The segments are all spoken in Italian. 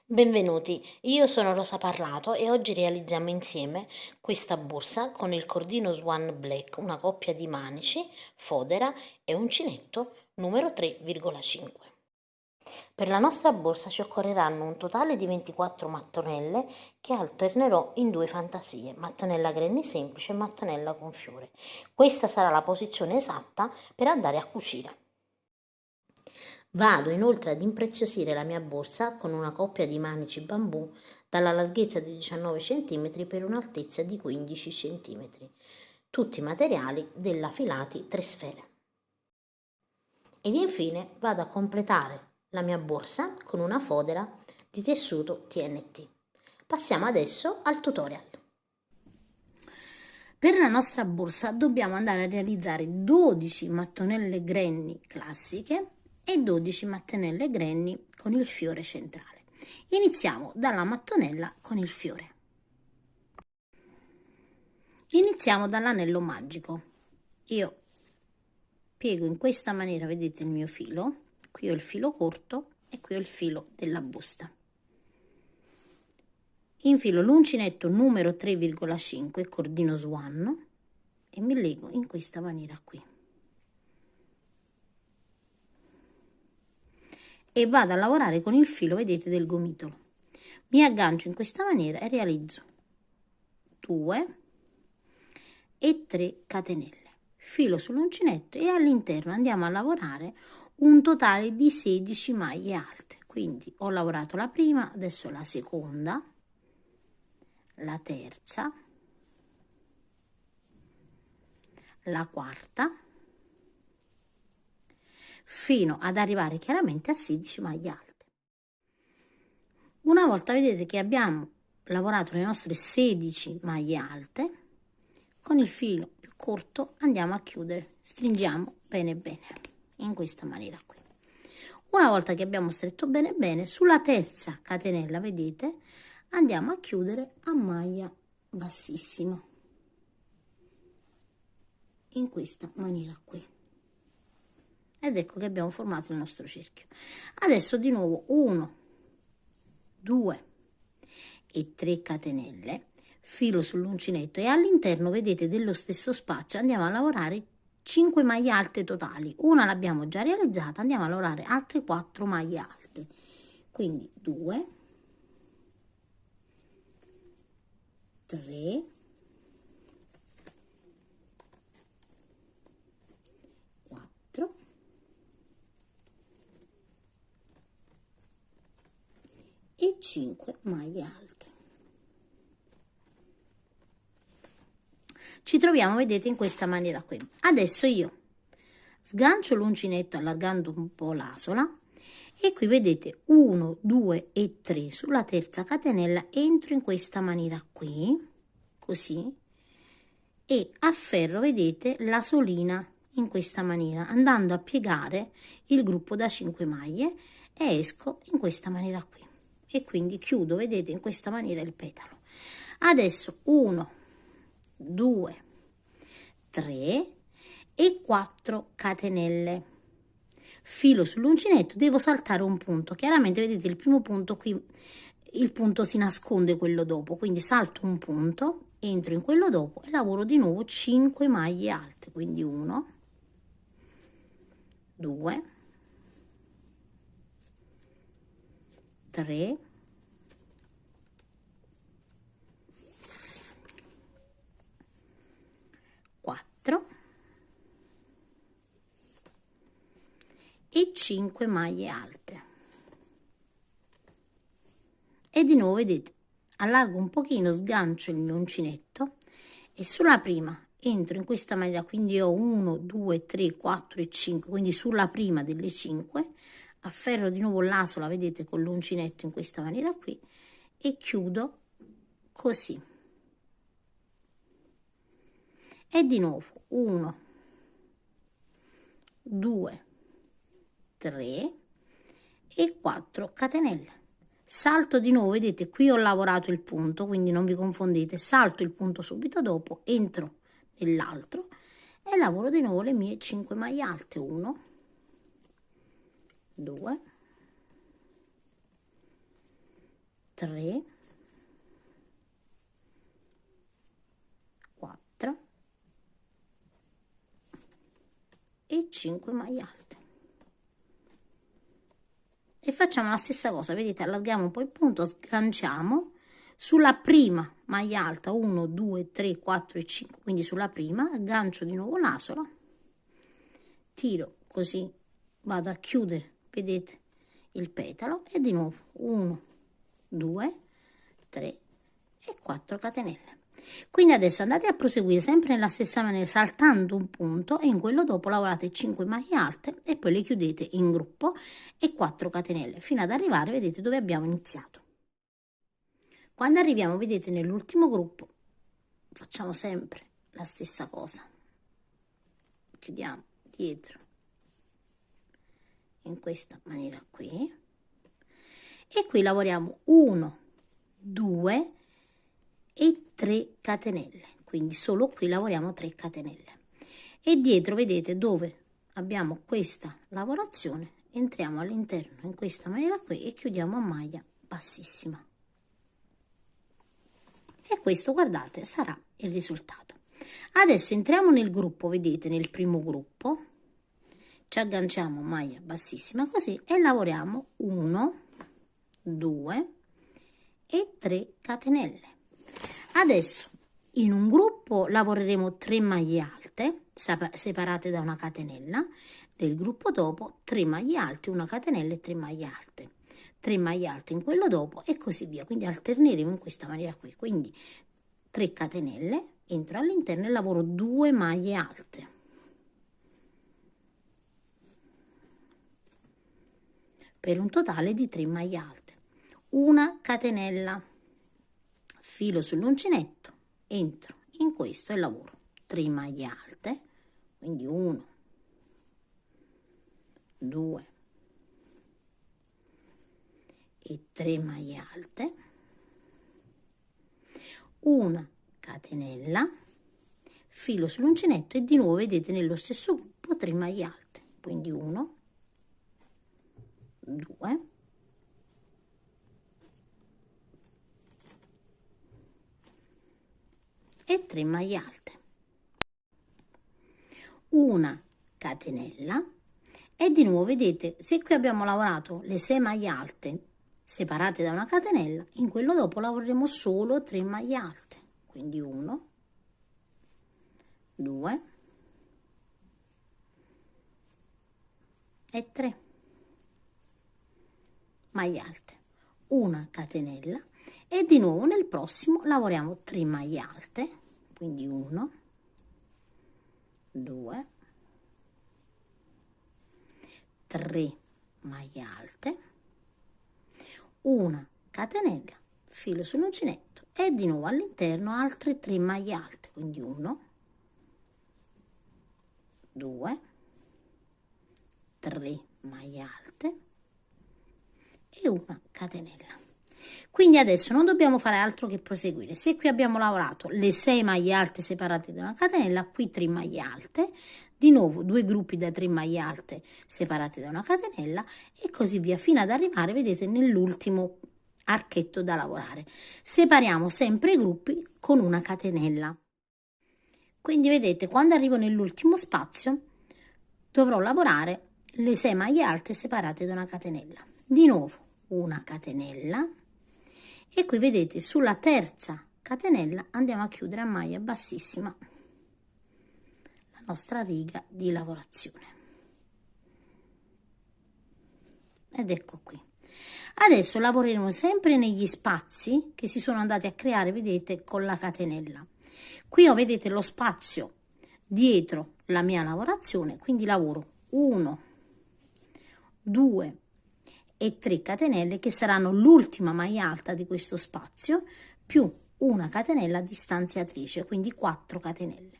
Benvenuti, io sono Rosa Parlato e oggi realizziamo insieme questa borsa con il cordino Swan Black, una coppia di manici, fodera e uncinetto numero 3,5. Per la nostra borsa ci occorreranno un totale di 24 mattonelle che alternerò in due fantasie, mattonella granny semplice e mattonella con fiore. Questa sarà la posizione esatta per andare a cucire. Vado inoltre ad impreziosire la mia borsa con una coppia di manici bambù dalla larghezza di 19 cm per un'altezza di 15 cm. Tutti i materiali della Filati 3 sfere. Ed infine vado a completare la mia borsa con una fodera di tessuto TNT. Passiamo adesso al tutorial. Per la nostra borsa dobbiamo andare a realizzare 12 mattonelle granny classiche e 12 mattonelle granny con il fiore centrale. Iniziamo dalla mattonella con il fiore. Iniziamo dall'anello magico. Io piego in questa maniera, vedete il mio filo? Qui ho il filo corto e qui ho il filo della busta. Infilo l'uncinetto numero 3,5 cordino Swan e mi lego in questa maniera qui. E vado a lavorare con il filo, vedete, del gomitolo. Mi aggancio in questa maniera e realizzo 2 e 3 catenelle. Filo sull'uncinetto e all'interno andiamo a lavorare un totale di 16 maglie alte. Quindi ho lavorato la prima, adesso la seconda, la terza, la quarta, fino ad arrivare chiaramente a 16 maglie alte. Una volta vedete che abbiamo lavorato le nostre 16 maglie alte, con il filo più corto andiamo a chiudere, stringiamo bene bene, in questa maniera qui. Una volta che abbiamo stretto bene bene, sulla terza catenella, vedete, andiamo a chiudere a maglia bassissima, in questa maniera qui. Ed ecco che abbiamo formato il nostro cerchio. Adesso di nuovo 1, 2 e 3 catenelle, filo sull'uncinetto e all'interno, vedete, dello stesso spazio andiamo a lavorare 5 maglie alte totali. Una l'abbiamo già realizzata, andiamo a lavorare altre 4 maglie alte. Quindi 2, 3, 4 e 5 maglie alte. Ci troviamo, vedete, in questa maniera qui. Adesso io sgancio l'uncinetto allargando un po' l'asola e qui vedete 1, 2 e 3 sulla terza catenella entro in questa maniera qui, così, e afferro, vedete, l'asolina in questa maniera, andando a piegare il gruppo da 5 maglie e esco in questa maniera qui. E quindi chiudo, vedete, in questa maniera il petalo. Adesso 1, 2, 3 e 4 catenelle, filo sull'uncinetto, devo saltare un punto, chiaramente vedete il primo punto qui, il punto si nasconde quello dopo, quindi salto un punto, entro in quello dopo e lavoro di nuovo 5 maglie alte, quindi 1, 2, 3, 4 e 5 maglie alte. E di nuovo, vedete, allargo un pochino, sgancio il mio uncinetto e sulla prima entro in questa maniera, quindi ho 1, 2, 3, 4 e 5, quindi sulla prima delle 5 afferro di nuovo l'asola, vedete, con l'uncinetto in questa maniera qui e chiudo così. E di nuovo 1, 2, 3 e 4 catenelle. Salto di nuovo, vedete, qui ho lavorato il punto, quindi non vi confondete, salto il punto subito dopo, entro nell'altro e lavoro di nuovo le mie 5 maglie alte, 1, 2, 3, 4 e 5 maglie alte. E facciamo la stessa cosa, vedete, allarghiamo un po' il punto, sganciamo sulla prima maglia alta 1, 2, 3, 4 e 5, quindi sulla prima aggancio di nuovo l'asola, tiro così, vado a chiudere, vedete, il petalo e di nuovo 1, 2, 3 e 4 catenelle. Quindi adesso andate a proseguire sempre nella stessa maniera, saltando un punto, e in quello dopo lavorate 5 maglie alte e poi le chiudete in gruppo e 4 catenelle fino ad arrivare, vedete, dove abbiamo iniziato. Quando arriviamo, vedete, nell'ultimo gruppo facciamo sempre la stessa cosa, chiudiamo dietro in questa maniera qui e qui lavoriamo 1, 2 e 3 catenelle, quindi solo qui lavoriamo 3 catenelle e dietro, vedete, dove abbiamo questa lavorazione entriamo all'interno in questa maniera qui e chiudiamo a maglia bassissima. E questo, guardate, sarà il risultato. Adesso entriamo nel gruppo, vedete, nel primo gruppo ci agganciamo maglia bassissima così e lavoriamo 1, 2 e 3 catenelle. Adesso in un gruppo lavoreremo 3 maglie alte separate da una catenella, nel gruppo dopo 3 maglie alte, una catenella e 3 maglie alte, 3 maglie alte in quello dopo e così via, quindi alterneremo in questa maniera qui, quindi 3 catenelle, entro all'interno e lavoro 2 maglie alte, per un totale di 3 maglie alte, una catenella, filo sull'uncinetto, entro in questo e lavoro 3 maglie alte, quindi 1, 2 e 3 maglie alte, una catenella, filo sull'uncinetto e di nuovo, vedete, nello stesso gruppo 3 maglie alte, quindi 1, 2 e 3 maglie alte, una catenella e di nuovo, vedete, se qui abbiamo lavorato le 6 maglie alte separate da una catenella, in quello dopo lavoreremo solo 3 maglie alte, quindi 1, 2 e 3 maglie alte, una catenella e di nuovo nel prossimo lavoriamo 3 maglie alte, quindi 1, 2, 3 maglie alte, una catenella, filo sull'uncinetto e di nuovo all'interno altre 3 maglie alte, quindi 1, 2, 3 maglie alte e una catenella. Quindi adesso non dobbiamo fare altro che proseguire. Se qui abbiamo lavorato le 6 maglie alte separate da una catenella, qui 3 maglie alte, di nuovo 2 gruppi da 3 maglie alte separate da una catenella e così via fino ad arrivare, vedete, nell'ultimo archetto da lavorare. Separiamo sempre i gruppi con una catenella. Quindi vedete, quando arrivo nell'ultimo spazio dovrò lavorare le 6 maglie alte separate da una catenella. Di nuovo una catenella e qui, vedete, sulla terza catenella andiamo a chiudere a maglia bassissima la nostra riga di lavorazione. Ed ecco qui. Adesso lavoreremo sempre negli spazi che si sono andati a creare, vedete, con la catenella. Qui ho, vedete, lo spazio dietro la mia lavorazione, quindi lavoro 1, 2 e 3 catenelle che saranno l'ultima maglia alta di questo spazio più una catenella distanziatrice, quindi 4 catenelle,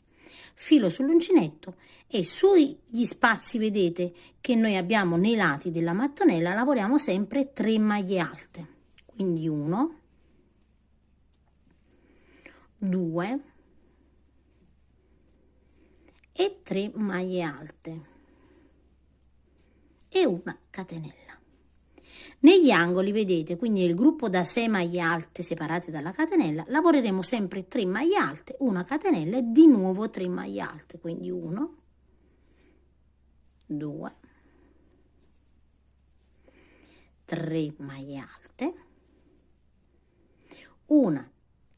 filo sull'uncinetto e sugli spazi, vedete, che noi abbiamo nei lati della mattonella lavoriamo sempre 3 maglie alte, quindi 1, 2 e 3 maglie alte e una catenella. Negli angoli, vedete, quindi nel gruppo da 6 maglie alte separate dalla catenella, lavoreremo sempre 3 maglie alte, una catenella e di nuovo 3 maglie alte, quindi 1, 2, 3 maglie alte, una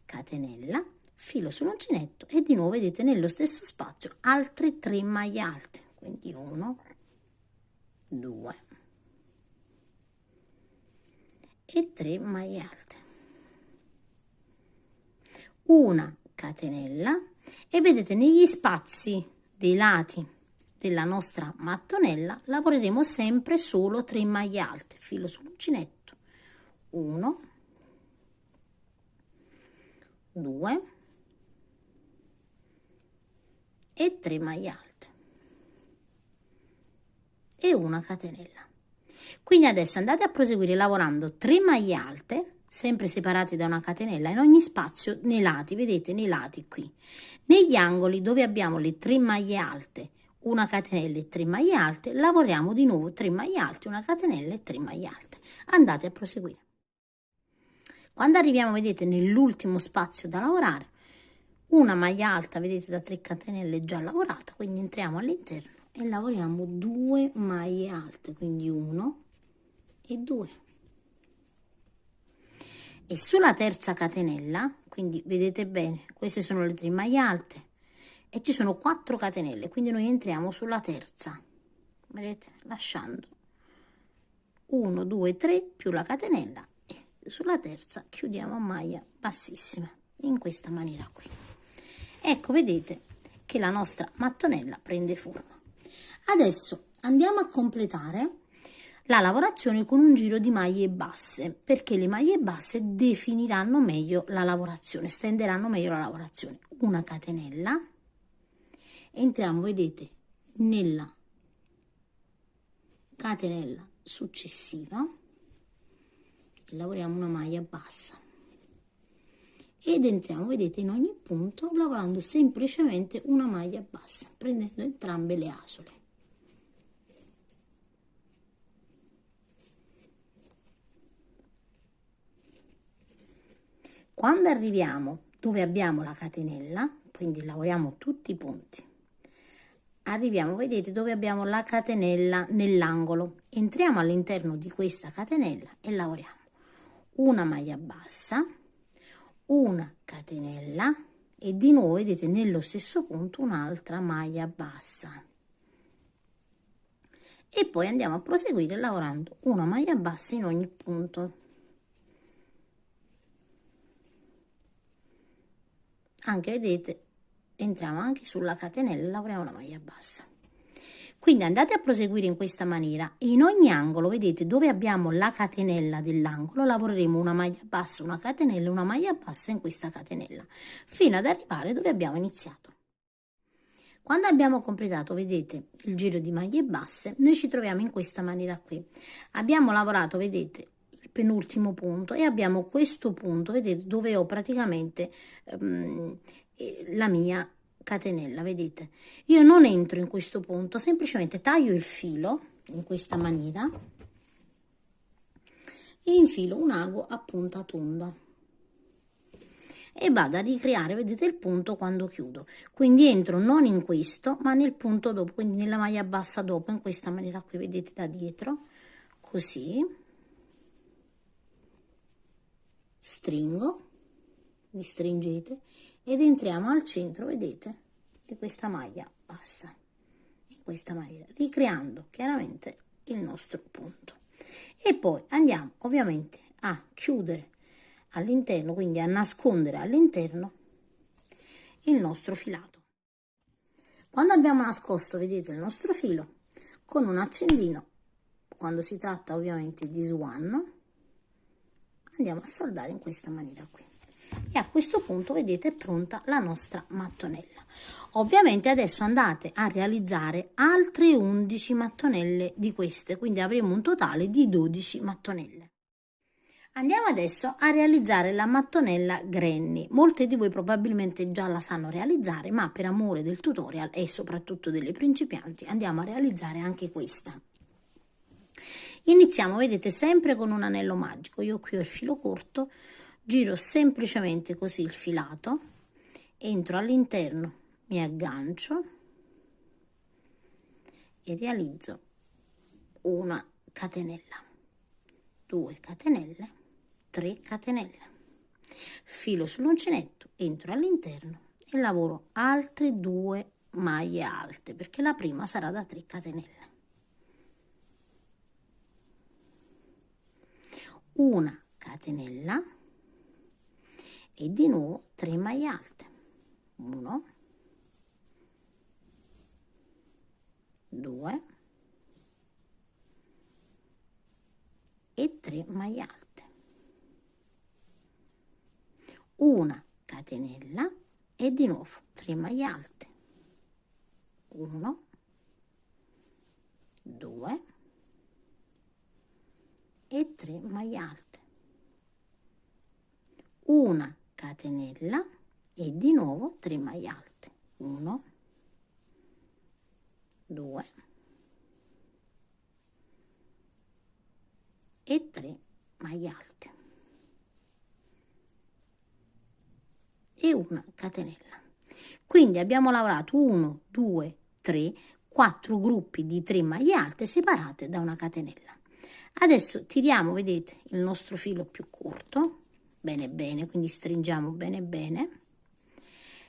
catenella, filo sull'uncinetto e di nuovo, vedete, nello stesso spazio altre 3 maglie alte, quindi 1, 2 e 3 maglie alte, una catenella e vedete negli spazi dei lati della nostra mattonella lavoreremo sempre solo 3 maglie alte, filo sull'uncinetto, 1, 2 e 3 maglie alte e una catenella. Quindi adesso andate a proseguire lavorando 3 maglie alte sempre separate da una catenella in ogni spazio nei lati, vedete, nei lati qui, negli angoli dove abbiamo le 3 maglie alte, una catenella e 3 maglie alte, lavoriamo di nuovo 3 maglie alte, una catenella e 3 maglie alte. Andate a proseguire. Quando arriviamo, vedete, nell'ultimo spazio da lavorare, una maglia alta, vedete, da 3 catenelle già lavorata, quindi entriamo all'interno e lavoriamo 2 maglie alte, quindi 1 e 2. E sulla terza catenella, quindi vedete bene, queste sono le 3 maglie alte e ci sono 4 catenelle, quindi noi entriamo sulla terza, vedete, lasciando 1, 2, 3 più la catenella e sulla terza chiudiamo a maglia bassissima in questa maniera qui. Ecco, vedete che la nostra mattonella prende forma. Adesso andiamo a completare la lavorazione con un giro di maglie basse, perché le maglie basse definiranno meglio la lavorazione, stenderanno meglio la lavorazione. Una catenella, entriamo, vedete, nella catenella successiva e lavoriamo una maglia bassa ed entriamo, vedete, in ogni punto lavorando semplicemente una maglia bassa, prendendo entrambe le asole. Quando arriviamo dove abbiamo la catenella, quindi lavoriamo tutti i punti, arriviamo, vedete, dove abbiamo la catenella nell'angolo, entriamo all'interno di questa catenella e lavoriamo una maglia bassa, una catenella e di nuovo, vedete, nello stesso punto un'altra maglia bassa e poi andiamo a proseguire lavorando una maglia bassa in ogni punto. Anche, vedete, entriamo anche sulla catenella e lavoriamo una maglia bassa. Quindi andate a proseguire in questa maniera e in ogni angolo, vedete, dove abbiamo la catenella dell'angolo lavoreremo una maglia bassa, una catenella e una maglia bassa in questa catenella fino ad arrivare dove abbiamo iniziato. Quando abbiamo completato, vedete, il giro di maglie basse, noi ci troviamo in questa maniera qui. Abbiamo lavorato, vedete, il penultimo punto e abbiamo questo punto, vedete, dove ho praticamente la mia catenella, vedete. Io non entro in questo punto, semplicemente taglio il filo in questa maniera e infilo un ago a punta tonda e vado a ricreare, vedete, il punto quando chiudo. Quindi entro non in questo ma nel punto dopo, quindi nella maglia bassa dopo, in questa maniera qui, vedete, da dietro, così stringo, vi stringete ed entriamo al centro, vedete, di questa maglia bassa in questa maniera, ricreando chiaramente il nostro punto e poi andiamo ovviamente a chiudere all'interno, quindi a nascondere all'interno il nostro filato. Quando abbiamo nascosto, vedete, il nostro filo, con un accendino, quando si tratta ovviamente di swan, andiamo a saldare in questa maniera qui e a questo punto, vedete, è pronta la nostra mattonella. Ovviamente adesso andate a realizzare altre 11 mattonelle di queste, quindi avremo un totale di 12 mattonelle. Andiamo adesso a realizzare la mattonella granny. Molte di voi probabilmente già la sanno realizzare, ma per amore del tutorial e soprattutto delle principianti andiamo a realizzare anche questa. Iniziamo, vedete, sempre con un anello magico. Io qui ho il filo corto, giro semplicemente così il filato, entro all'interno, mi aggancio e realizzo una catenella, 2 catenelle, 3 catenelle, filo sull'uncinetto, entro all'interno e lavoro altre 2 maglie alte perché la prima sarà da 3 catenelle, una catenella e di nuovo 3 maglie alte, 1, 2 e 3 maglie alte, una catenella e di nuovo 3 maglie alte, 1, 2 e 3 maglie alte, una catenella e di nuovo 3 maglie alte, 1, 2 e 3 maglie alte e una catenella. Quindi abbiamo lavorato 1, 2, 3, 4 gruppi di 3 maglie alte separate da una catenella. Adesso tiriamo, vedete, il nostro filo più corto, bene bene, quindi stringiamo bene bene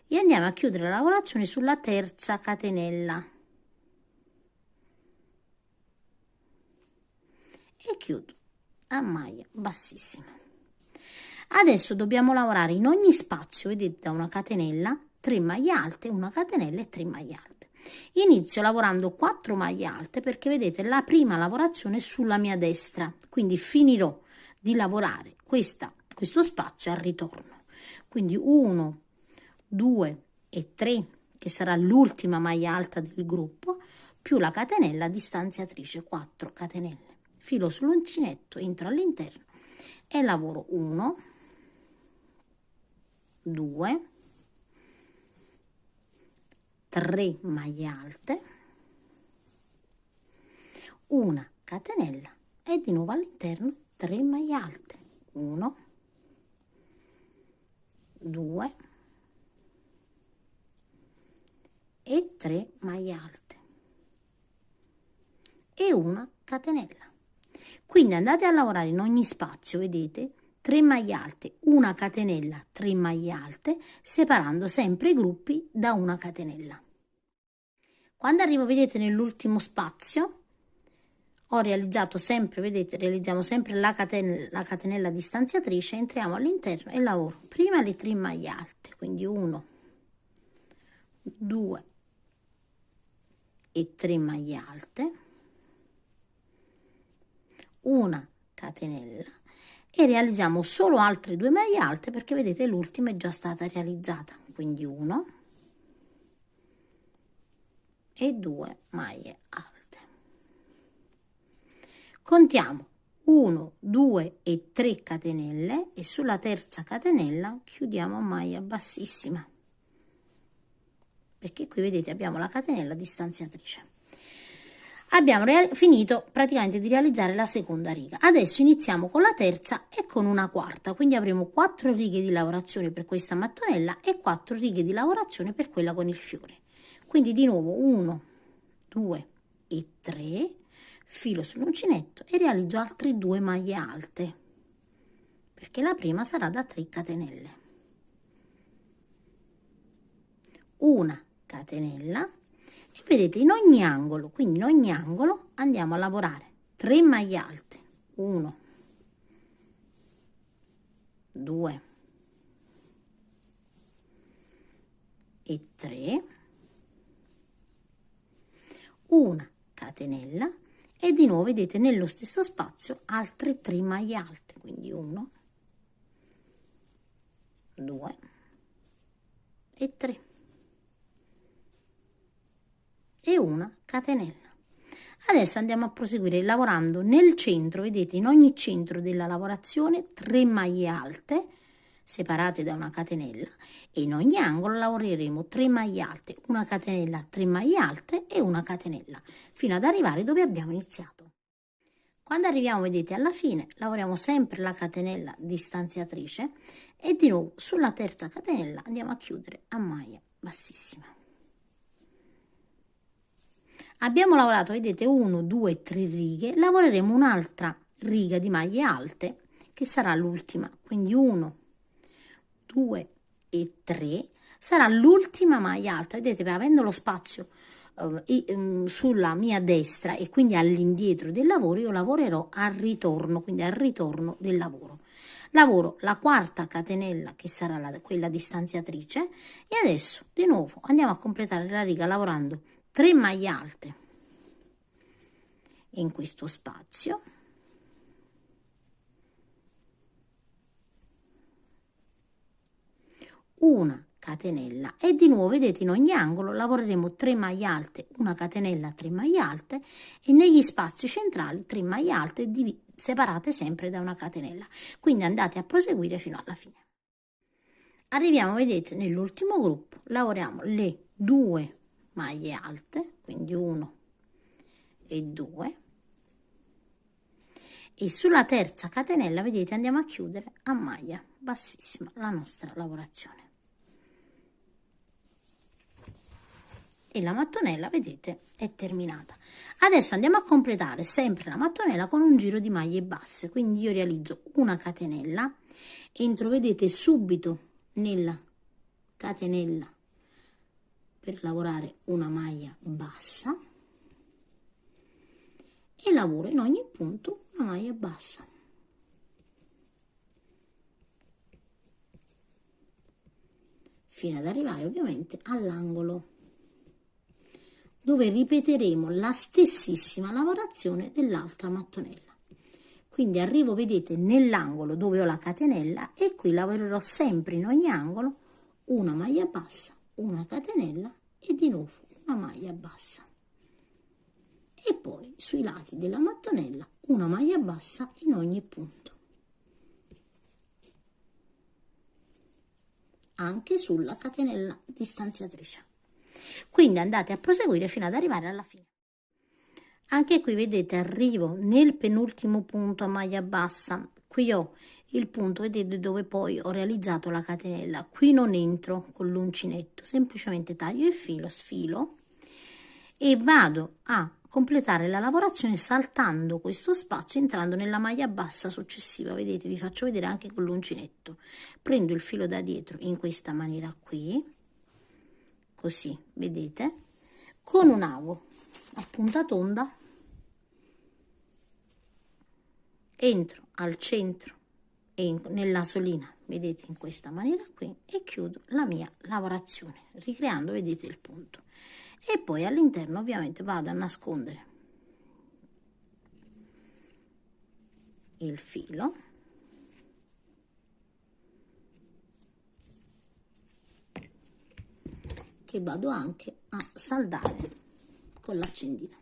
e andiamo a chiudere la lavorazione sulla terza catenella e chiudo a maglia bassissima. Adesso dobbiamo lavorare in ogni spazio, vedete, da una catenella 3 maglie alte, una catenella e 3 maglie alte. Inizio lavorando 4 maglie alte perché vedete la prima lavorazione è sulla mia destra, quindi finirò di lavorare questo spazio al ritorno. Quindi 1, 2 e 3, che sarà l'ultima maglia alta del gruppo, più la catenella distanziatrice, 4 catenelle. Filo sull'uncinetto, entro all'interno e lavoro 1, 2, 3 maglie alte, una catenella e di nuovo all'interno 3 maglie alte, 1, 2 e 3 maglie alte e una catenella. Quindi andate a lavorare in ogni spazio, vedete, 3 maglie alte, una catenella, 3 maglie alte, separando sempre i gruppi da una catenella. Quando arrivo, vedete, nell'ultimo spazio, ho realizzato sempre, vedete, realizziamo sempre la catenella distanziatrice, entriamo all'interno e lavoro prima le 3 maglie alte, quindi 1, 2 e 3 maglie alte, una catenella e realizziamo solo altre 2 maglie alte perché vedete l'ultima è già stata realizzata, quindi 1 e 2 maglie alte. Contiamo 1, 2 e 3 catenelle e sulla terza catenella chiudiamo a maglia bassissima perché qui vedete abbiamo la catenella distanziatrice. Abbiamo finito praticamente di realizzare la seconda riga. Adesso iniziamo con la terza e con una quarta, quindi avremo 4 righe di lavorazione per questa mattonella e 4 righe di lavorazione per quella con il fiore. Quindi di nuovo 1, 2 e 3, filo sull'uncinetto e realizzo altre 2 maglie alte perché la prima sarà da 3 catenelle, una catenella e vedete in ogni angolo, quindi in ogni angolo andiamo a lavorare 3 maglie alte, 1, 2 e 3, una catenella e di nuovo vedete nello stesso spazio altre 3 maglie alte, quindi 1, 2 e 3 e una catenella. Adesso andiamo a proseguire lavorando nel centro, vedete in ogni centro della lavorazione 3 maglie alte separate da una catenella e in ogni angolo lavoreremo 3 maglie alte, una catenella, 3 maglie alte e una catenella fino ad arrivare dove abbiamo iniziato. Quando arriviamo, vedete, alla fine, lavoriamo sempre la catenella distanziatrice e di nuovo sulla terza catenella andiamo a chiudere a maglia bassissima. Abbiamo lavorato, vedete, 1, 2, 3 righe, lavoreremo un'altra riga di maglie alte che sarà l'ultima, quindi 1, 2 e 3 sarà l'ultima maglia alta, vedete, avendo lo spazio sulla mia destra e quindi all'indietro del lavoro, io lavorerò al ritorno, quindi al ritorno del lavoro. Lavoro la quarta catenella che sarà quella distanziatrice e adesso di nuovo andiamo a completare la riga lavorando 3 maglie alte in questo spazio, una catenella e di nuovo, vedete, in ogni angolo lavoreremo 3 maglie alte, una catenella, 3 maglie alte e negli spazi centrali 3 maglie alte separate sempre da una catenella. Quindi andate a proseguire fino alla fine. Arriviamo, vedete, nell'ultimo gruppo, lavoriamo le 2 maglie alte, quindi 1 e 2 e sulla terza catenella, vedete, andiamo a chiudere a maglia bassissima la nostra lavorazione. E la mattonella, vedete, è terminata. Adesso andiamo a completare sempre la mattonella con un giro di maglie basse, quindi io realizzo una catenella, entro, vedete, subito nella catenella per lavorare una maglia bassa e lavoro in ogni punto una maglia bassa. Fino ad arrivare ovviamente all'angolo, dove ripeteremo la stessissima lavorazione dell'altra mattonella. Quindi arrivo, vedete, nell'angolo dove ho la catenella e qui lavorerò sempre in ogni angolo una maglia bassa, una catenella e di nuovo una maglia bassa. E poi sui lati della mattonella una maglia bassa in ogni punto. Anche sulla catenella distanziatrice. Quindi andate a proseguire fino ad arrivare alla fine. Anche qui, vedete, arrivo nel penultimo punto a maglia bassa. Qui ho il punto, vedete, dove poi ho realizzato la catenella. Qui non entro con l'uncinetto, semplicemente taglio il filo, sfilo e vado a completare la lavorazione saltando questo spazio, entrando nella maglia bassa successiva. Vedete, vi faccio vedere anche con l'uncinetto. Prendo il filo da dietro in questa maniera qui, così, vedete, con un avo a punta tonda entro al centro e nella solina, vedete, in questa maniera qui, e chiudo la mia lavorazione ricreando, vedete, il punto. E poi all'interno ovviamente vado a nascondere il filo che vado anche a saldare con l'accendino.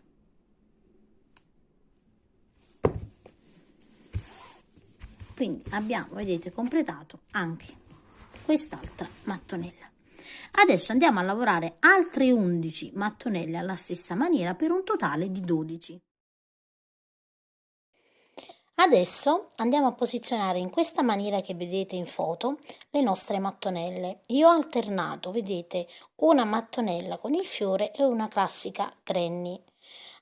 Quindi abbiamo, vedete, completato anche quest'altra mattonella. Adesso andiamo a lavorare altre 11 mattonelle alla stessa maniera per un totale di 12. Adesso andiamo a posizionare in questa maniera che vedete in foto le nostre mattonelle. Io ho alternato, vedete, una mattonella con il fiore e una classica granny,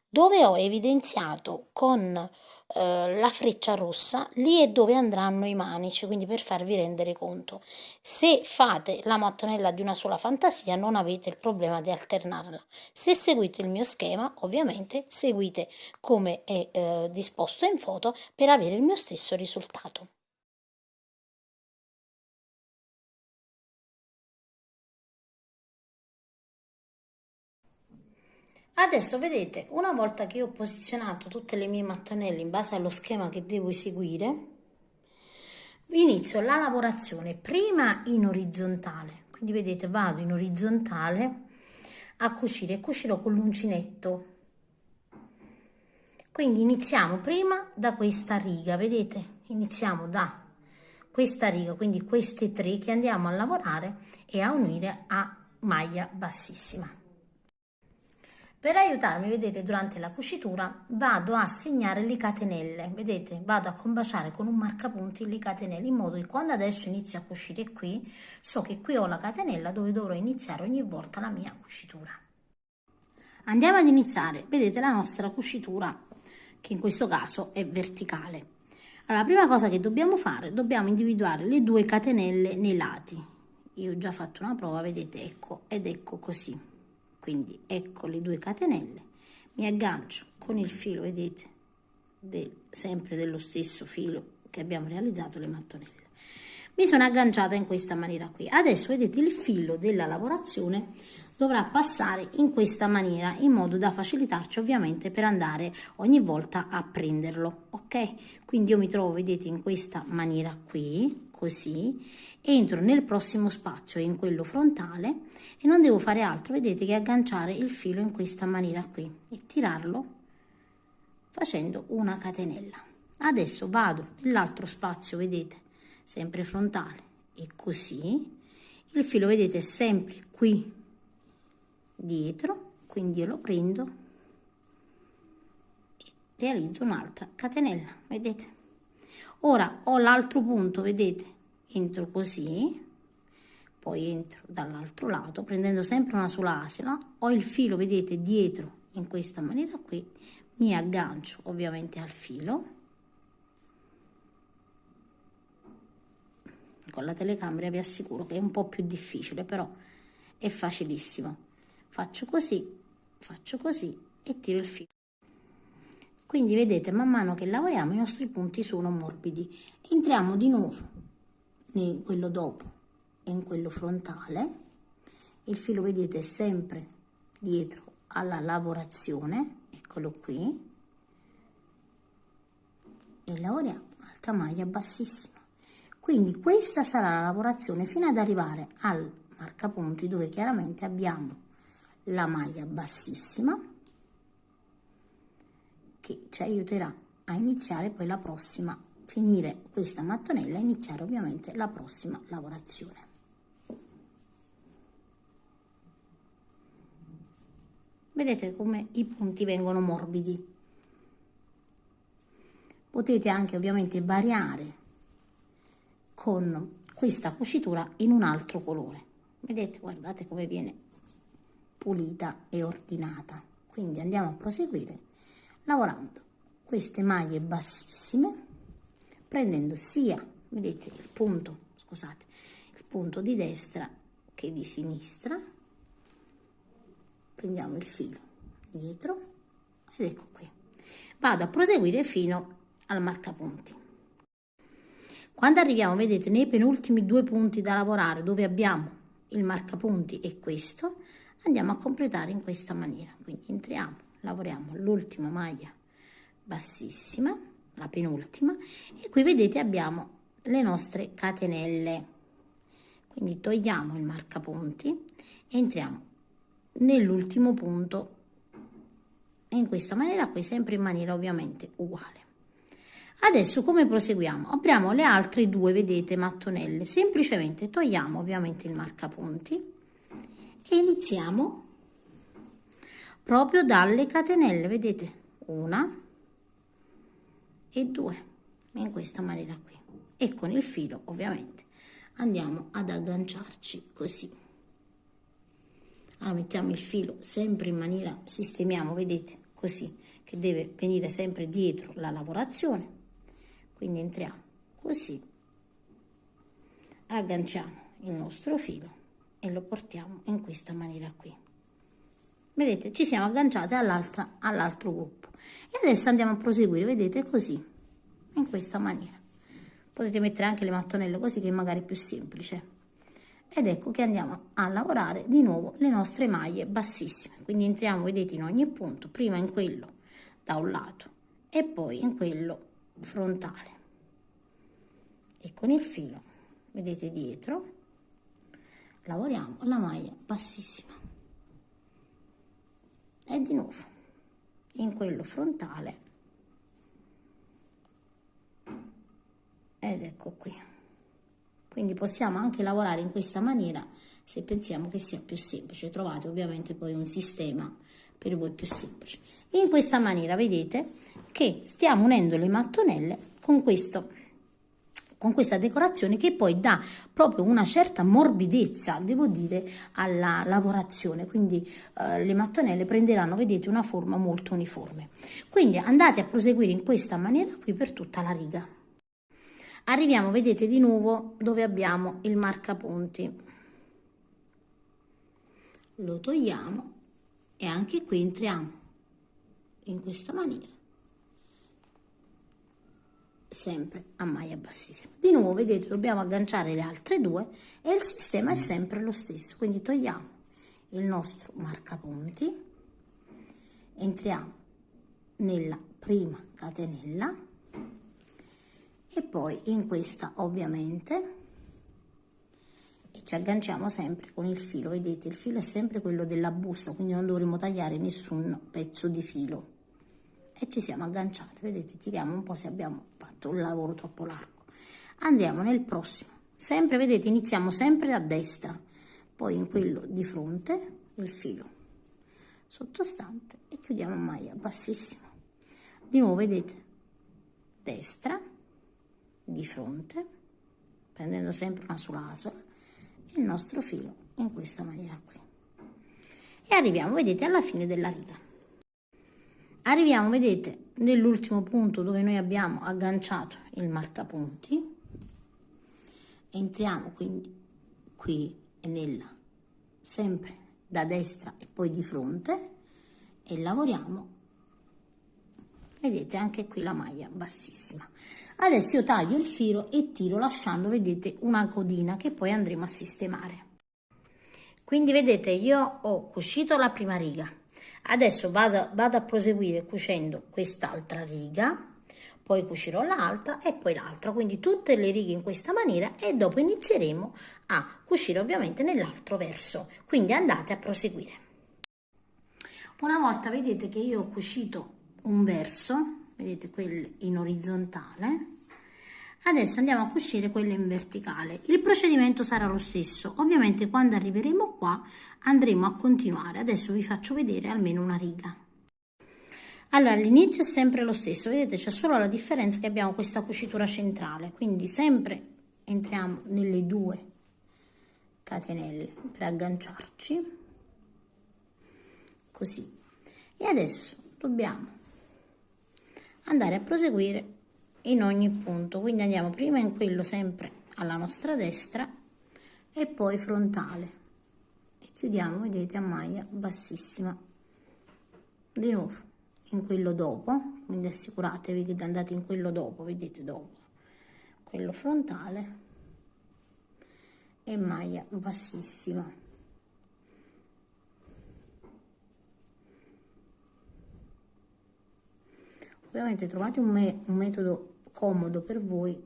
dove ho evidenziato con la freccia rossa, lì è dove andranno i manici, quindi per farvi rendere conto. Se fate la mattonella di una sola fantasia non avete il problema di alternarla. Se seguite il mio schema, ovviamente seguite come è disposto in foto per avere il mio stesso risultato. Adesso vedete, una volta che ho posizionato tutte le mie mattonelle in base allo schema che devo eseguire, inizio la lavorazione prima in orizzontale, quindi vedete vado in orizzontale a cucire e cucirò con l'uncinetto. Quindi iniziamo prima da questa riga, vedete? Iniziamo da questa riga, quindi queste 3 che andiamo a lavorare e a unire a maglia bassissima. Per aiutarmi, vedete, durante la cucitura vado a segnare le catenelle, vedete, vado a combaciare con un marcapunti le catenelle in modo che quando adesso inizio a cucire qui, so che qui ho la catenella dove dovrò iniziare ogni volta la mia cucitura. Andiamo ad iniziare, vedete, la nostra cucitura, che in questo caso è verticale. Allora, la prima cosa che dobbiamo fare, dobbiamo individuare le 2 catenelle nei lati. Io ho già fatto una prova, vedete, ecco, ed ecco così. Quindi ecco le 2 catenelle, mi aggancio con il filo, vedete, sempre dello stesso filo che abbiamo realizzato le mattonelle. Mi sono agganciata in questa maniera qui. Adesso vedete il filo della lavorazione dovrà passare in questa maniera in modo da facilitarci ovviamente per andare ogni volta a prenderlo, ok? Quindi io mi trovo, vedete, in questa maniera qui, così, entro nel prossimo spazio, in quello frontale, e non devo fare altro, vedete, che agganciare il filo in questa maniera qui e tirarlo facendo una catenella. Adesso vado nell'altro spazio, vedete, sempre frontale, e così il filo, vedete, è sempre qui dietro, quindi io lo prendo e realizzo un'altra catenella, vedete. Ora ho l'altro punto, vedete, entro così, poi entro dall'altro lato prendendo sempre una sola asina, ho il filo, vedete, dietro in questa maniera qui, mi aggancio ovviamente al filo. Con la telecamera vi assicuro che è un po' più difficile, però è facilissimo. Faccio così e tiro il filo. Quindi vedete, man mano che lavoriamo i nostri punti sono morbidi. Entriamo di nuovo in quello dopo e in quello frontale. Il filo, vedete, è sempre dietro alla lavorazione, eccolo qui, e lavoriamo un'altra maglia bassissima. Quindi questa sarà la lavorazione fino ad arrivare al marcapunti, dove chiaramente abbiamo la maglia bassissima che ci aiuterà a iniziare poi la prossima, finire questa mattonella e iniziare ovviamente la prossima lavorazione. Vedete come i punti vengono morbidi. Potete anche ovviamente variare con questa cucitura in un altro colore. Vedete, guardate come viene pulita e ordinata. Quindi andiamo a proseguire lavorando queste maglie bassissime, prendendo sia, vedete, il punto, scusate, il punto di destra che di sinistra. Prendiamo il filo dietro ed ecco qui. Vado a proseguire fino al marcapunti. Quando arriviamo, vedete, nei penultimi 2 punti da lavorare, dove abbiamo il marcapunti e questo, andiamo a completare in questa maniera. Quindi entriamo, lavoriamo l'ultima maglia bassissima, la penultima, e qui vedete abbiamo le nostre catenelle. Quindi togliamo il marcapunti, entriamo nell'ultimo punto e in questa maniera qui, sempre in maniera ovviamente uguale. Adesso come proseguiamo? Apriamo le altre 2, vedete, mattonelle, semplicemente togliamo ovviamente il marcapunti e iniziamo proprio dalle catenelle, vedete, 1 e 2, in questa maniera qui, e con il filo ovviamente andiamo ad agganciarci così. Allora mettiamo il filo sempre in maniera, sistemiamo, vedete, così, che deve venire sempre dietro la lavorazione. Quindi entriamo così, agganciamo il nostro filo e lo portiamo in questa maniera qui. Vedete, ci siamo agganciate all'altro gruppo. E adesso andiamo a proseguire, vedete, così, in questa maniera. Potete mettere anche le mattonelle così, che magari è più semplice. Ed ecco che andiamo a lavorare di nuovo le nostre maglie bassissime. Quindi entriamo, vedete, in ogni punto, prima in quello da un lato e poi in quello frontale, e con il filo, vedete, dietro lavoriamo la maglia bassissima e di nuovo in quello frontale ed ecco qui. Quindi possiamo anche lavorare in questa maniera se pensiamo che sia più semplice. Trovate ovviamente poi un sistema per voi più semplice. In questa maniera vedete che stiamo unendo le mattonelle con questa decorazione, che poi dà proprio una certa morbidezza, devo dire, alla lavorazione. Quindi le mattonelle prenderanno, vedete, una forma molto uniforme. Quindi andate a proseguire in questa maniera qui per tutta la riga. Arriviamo, vedete, di nuovo dove abbiamo il marcapunti. Lo togliamo e anche qui entriamo in questa maniera, sempre a maglia bassissima. Di nuovo, vedete, dobbiamo agganciare le altre due e il sistema è sempre lo stesso. Quindi togliamo il nostro marcapunti, entriamo nella prima catenella e poi in questa ovviamente, e ci agganciamo sempre con il filo. Vedete, il filo è sempre quello della busta, quindi non dovremo tagliare nessun pezzo di filo. E ci siamo agganciati, vedete, tiriamo un po' se abbiamo fatto un lavoro troppo largo. Andiamo nel prossimo, sempre, vedete, iniziamo sempre a destra, poi in quello di fronte il filo sottostante e chiudiamo a maglia bassissima. Di nuovo, vedete, destra, di fronte, prendendo sempre una sola asola, e il nostro filo in questa maniera qui. E arriviamo, vedete, alla fine della riga. Arriviamo, vedete, nell'ultimo punto dove noi abbiamo agganciato il marcapunti. Entriamo quindi qui nella, sempre da destra e poi di fronte, e lavoriamo, vedete, anche qui la maglia bassissima. Adesso io taglio il filo e tiro, lasciando, vedete, una codina che poi andremo a sistemare. Quindi vedete, io ho cucito la prima riga. Adesso vado a proseguire cucendo quest'altra riga, poi cucirò l'altra e poi l'altra, quindi tutte le righe in questa maniera, e dopo inizieremo a cucire ovviamente nell'altro verso. Quindi andate a proseguire. Una volta vedete che io ho cucito un verso, vedete quello in orizzontale, adesso andiamo a cucire quello in verticale. Il procedimento sarà lo stesso, ovviamente quando arriveremo qua andremo a continuare. Adesso vi faccio vedere almeno una riga. Allora, l'inizio è sempre lo stesso, vedete, c'è solo la differenza che abbiamo questa cucitura centrale, quindi sempre entriamo nelle due catenelle per agganciarci, così. E adesso dobbiamo andare a proseguire in ogni punto, quindi andiamo prima in quello sempre alla nostra destra e poi frontale e chiudiamo, vedete, a maglia bassissima. Di nuovo in quello dopo, quindi assicuratevi che andate in quello dopo, vedete, dopo quello frontale e maglia bassissima. Ovviamente trovate un metodo comodo per voi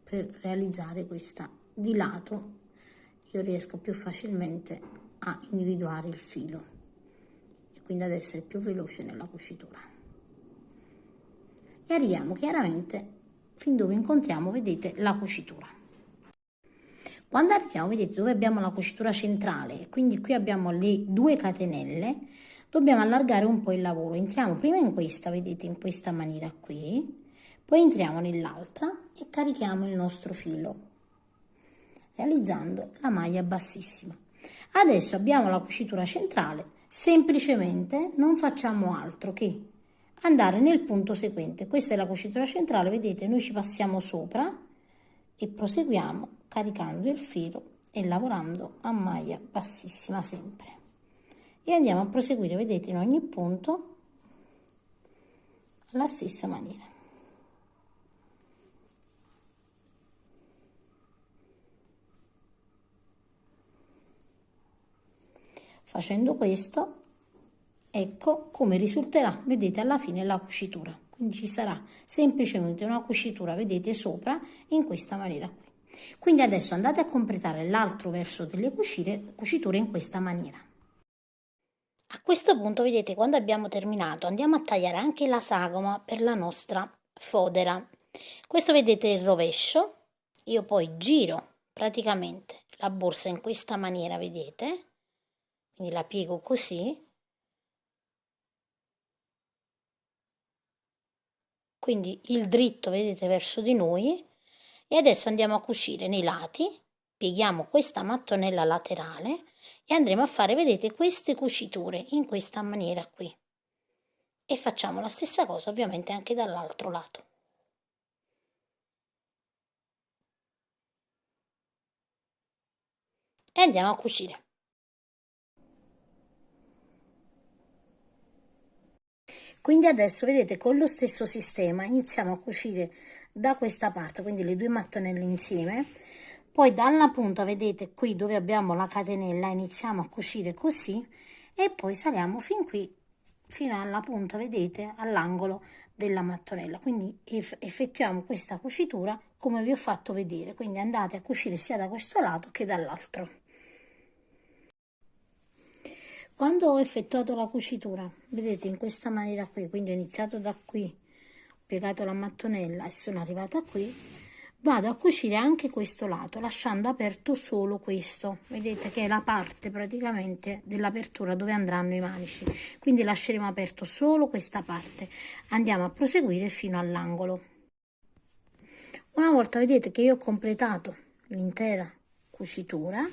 per realizzare questa di lato. Io riesco più facilmente a individuare il filo e quindi ad essere più veloce nella cucitura. E arriviamo chiaramente fin dove incontriamo, vedete, la cucitura. Quando arriviamo, vedete, dove abbiamo la cucitura centrale, quindi qui abbiamo le due catenelle, dobbiamo allargare un po' il lavoro. Entriamo prima in questa, vedete, in questa maniera qui, poi entriamo nell'altra e carichiamo il nostro filo, realizzando la maglia bassissima. Adesso abbiamo la cucitura centrale, semplicemente non facciamo altro che andare nel punto seguente. Questa è la cucitura centrale, vedete, noi ci passiamo sopra e proseguiamo caricando il filo e lavorando a maglia bassissima sempre. E andiamo a proseguire, vedete, in ogni punto alla stessa maniera. Facendo questo, ecco come risulterà, vedete, alla fine la cucitura. Quindi ci sarà semplicemente una cucitura, vedete, sopra in questa maniera qui. Quindi adesso andate a completare l'altro verso delle cuciture in questa maniera. A questo punto, vedete, quando abbiamo terminato andiamo a tagliare anche la sagoma per la nostra fodera. Questo, vedete, il rovescio. Io poi giro praticamente la borsa in questa maniera, vedete, quindi la piego così quindi il dritto, vedete, verso di noi, e adesso andiamo a cucire nei lati, pieghiamo questa mattonella laterale e andremo a fare, vedete, queste cuciture in questa maniera qui. E facciamo la stessa cosa ovviamente anche dall'altro lato. E andiamo a cucire. Quindi adesso vedete con lo stesso sistema iniziamo a cucire da questa parte, quindi le due mattonelle insieme, poi dalla punta vedete qui dove abbiamo la catenella iniziamo a cucire così e poi saliamo fin qui, fino alla punta, vedete, all'angolo della mattonella, quindi effettuiamo questa cucitura come vi ho fatto vedere, quindi andate a cucire sia da questo lato che dall'altro. Quando ho effettuato la cucitura, vedete, in questa maniera qui, quindi ho iniziato da qui, ho piegato la mattonella e sono arrivata qui, vado a cucire anche questo lato, lasciando aperto solo questo, vedete che è la parte praticamente dell'apertura dove andranno i manici, quindi lasceremo aperto solo questa parte, andiamo a proseguire fino all'angolo. Una volta vedete che io ho completato l'intera cucitura,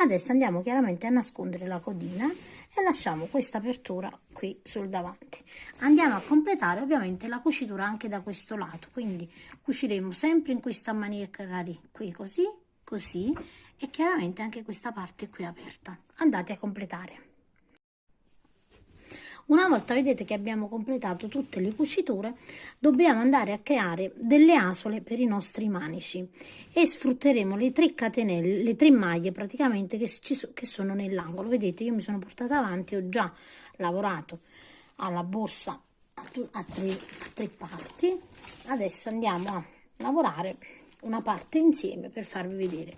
adesso andiamo chiaramente a nascondere la codina e lasciamo questa apertura qui sul davanti. Andiamo a completare ovviamente la cucitura anche da questo lato, quindi cuciremo sempre in questa maniera qui, così, così, e chiaramente anche questa parte qui aperta. Andate a completare. Una volta vedete che abbiamo completato tutte le cuciture, dobbiamo andare a creare delle asole per i nostri manici e sfrutteremo le 3 catenelle, le 3 maglie praticamente che sono nell'angolo. Vedete, io mi sono portata avanti, ho già lavorato alla borsa a tre parti, adesso andiamo a lavorare una parte insieme per farvi vedere.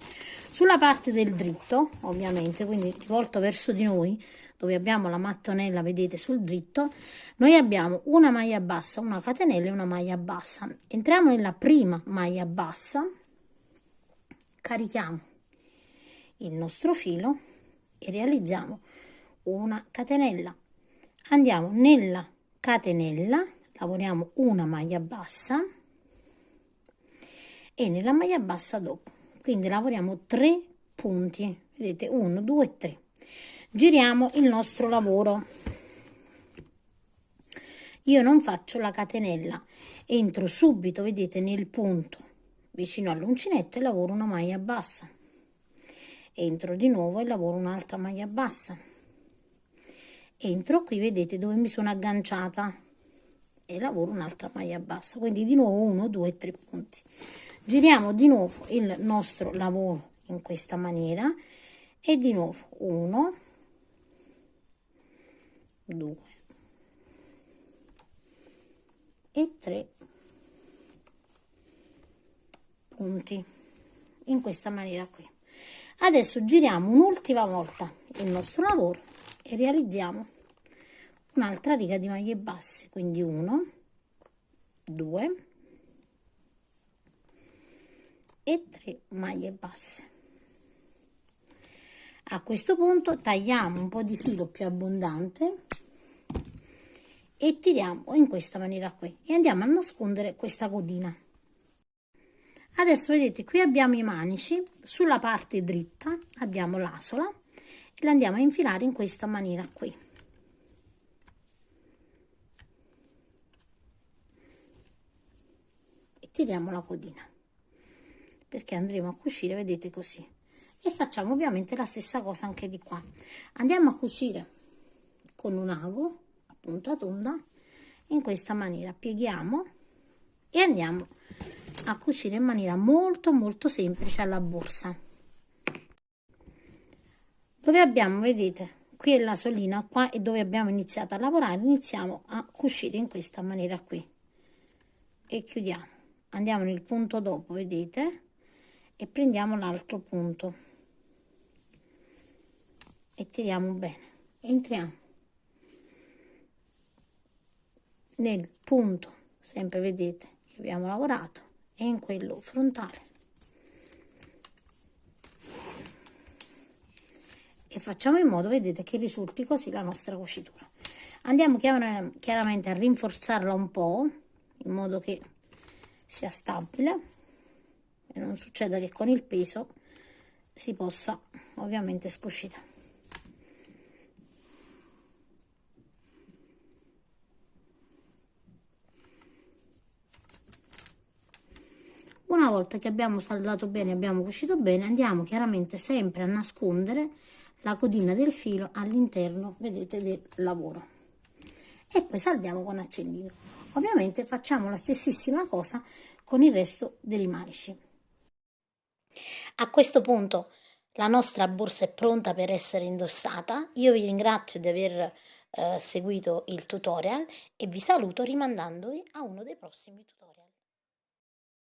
Sulla parte del dritto, ovviamente, quindi rivolto verso di noi, dove abbiamo la mattonella, vedete, sul dritto, noi abbiamo una maglia bassa, una catenella e una maglia bassa. Entriamo nella prima maglia bassa, carichiamo il nostro filo e realizziamo una catenella. Andiamo nella catenella, lavoriamo una maglia bassa e nella maglia bassa dopo. Quindi lavoriamo 3 punti, vedete, 1, 2, 3. Giriamo il nostro lavoro. Io non faccio la catenella, entro subito, vedete, nel punto vicino all'uncinetto e lavoro una maglia bassa. Entro di nuovo e lavoro un'altra maglia bassa. Entro qui, vedete, dove mi sono agganciata e lavoro un'altra maglia bassa. Quindi di nuovo 1, 2, 3 punti. Giriamo di nuovo il nostro lavoro in questa maniera e di nuovo 1, 2 e 3 punti in questa maniera qui. Adesso giriamo un'ultima volta il nostro lavoro e realizziamo un'altra riga di maglie basse, quindi 1, 2 e 3 maglie basse. A questo punto tagliamo un po' di filo più abbondante e tiriamo in questa maniera qui e andiamo a nascondere questa codina. Adesso vedete, qui abbiamo i manici, sulla parte dritta abbiamo l'asola e la andiamo a infilare in questa maniera qui. E tiriamo la codina, perché andremo a cucire, vedete, così. E facciamo ovviamente la stessa cosa anche di qua. Andiamo a cucire con un ago a punta tonda in questa maniera, pieghiamo e andiamo a cucire in maniera molto semplice alla borsa. Dove abbiamo, vedete, qui è la solina, qua è dove abbiamo iniziato a lavorare, iniziamo a cucire in questa maniera qui e chiudiamo. Andiamo nel punto dopo, vedete, e prendiamo l'altro punto e tiriamo bene. Entriamo nel punto, sempre vedete, che abbiamo lavorato, e in quello frontale. E facciamo in modo, vedete, che risulti così la nostra cucitura. Andiamo chiaramente a rinforzarla un po', in modo che sia stabile e non succeda che con il peso si possa ovviamente scuscire. Una volta che abbiamo saldato bene, abbiamo cucito bene, andiamo chiaramente sempre a nascondere la codina del filo all'interno, vedete, del lavoro. E poi saldiamo con accendino. Ovviamente facciamo la stessissima cosa con il resto dei manici. A questo punto la nostra borsa è pronta per essere indossata. Io vi ringrazio di aver seguito il tutorial e vi saluto rimandandovi a uno dei prossimi tutorial.